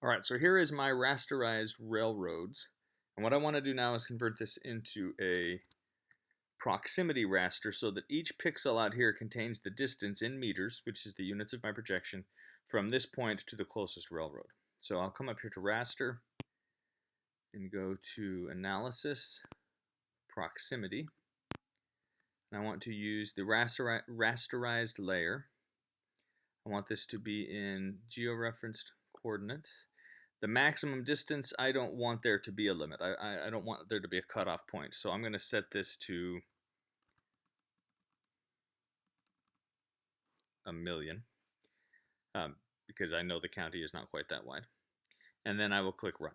All right, so here is my rasterized railroads. And what I want to do now is convert this into a proximity raster so that each pixel out here contains the distance in meters, which is the units of my projection, from this point to the closest railroad. So I'll come up here to raster and go to analysis, proximity. And I want to use the rasterized layer. I want this to be in georeferenced coordinates. The maximum distance, I don't want there to be a limit. I don't want there to be a cutoff point. So I'm going to set this to 1,000,000 because I know the county is not quite that wide. And then I will click Run.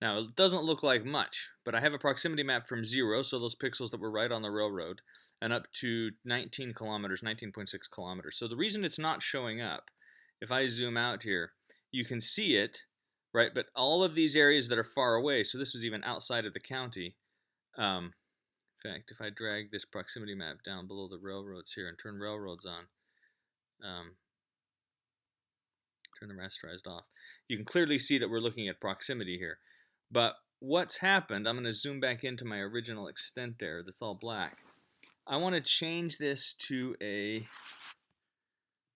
Now, it doesn't look like much, but I have a proximity map from 0, so those pixels that were right on the railroad, and up to 19 kilometers, 19.6 kilometers. So the reason it's not showing up, if I zoom out here, you can see it, right? But all of these areas that are far away, so this was even outside of the county. In fact, if I drag this proximity map down below the railroads here and turn railroads on, turn the rasterized off, you can clearly see that we're looking at proximity here. But what's happened, I'm going to zoom back into my original extent there that's all black. I want to change this to a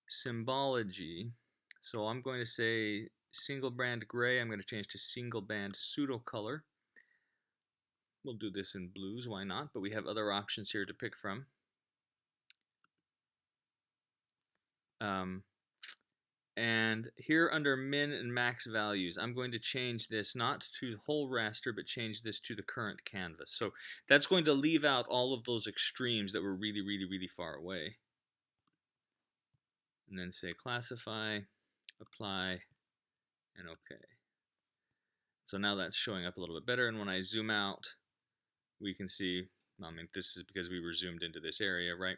symbology. So I'm going to say single band gray. I'm going to change to single band pseudo color. We'll do this in blues, why not? But we have other options here to pick from. And here under min and max values, I'm going to change this not to the whole raster, but change this to the current canvas. So that's going to leave out all of those extremes that were really, really, really far away. And then say classify, apply, and OK. So now that's showing up a little bit better. And when I zoom out, we can see, I mean, this is because we were zoomed into this area, right?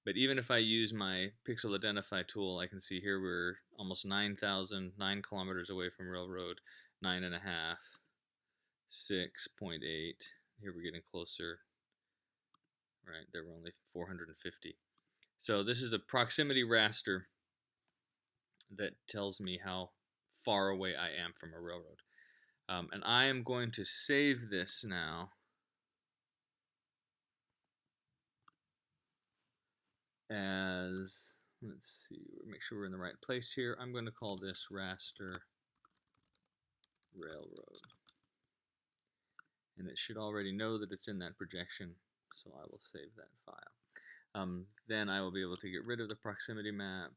But even if I use my pixel identify tool, I can see here we're almost 9 kilometers away from railroad, 9.5, 6.8. Here we're getting closer, right? There were only 450. So this is a proximity raster that tells me how far away I am from a railroad. And I am going to save this now. As, let's see, make sure we're in the right place here. I'm going to call this raster railroad. And it should already know that it's in that projection, so I will save that file. Then I will be able to get rid of the proximity map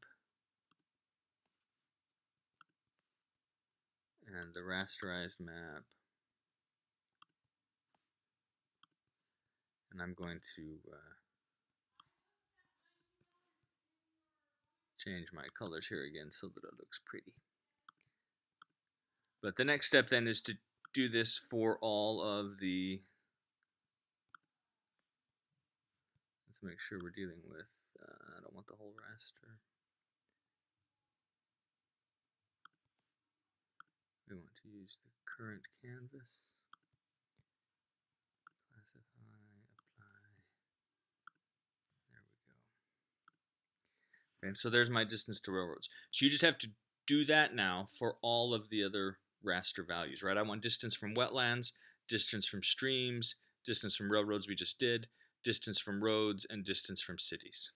and the rasterized map. And I'm going to change my colors here again so that it looks pretty. But the next step then is to do this for all of the, let's make sure we're dealing with, I don't want the whole raster. We want to use the current canvas. Classify, apply. There we go. And so there's my distance to railroads. So you just have to do that now for all of the other raster values, right? I want distance from wetlands, distance from streams, distance from railroads we just did, distance from roads, and distance from cities.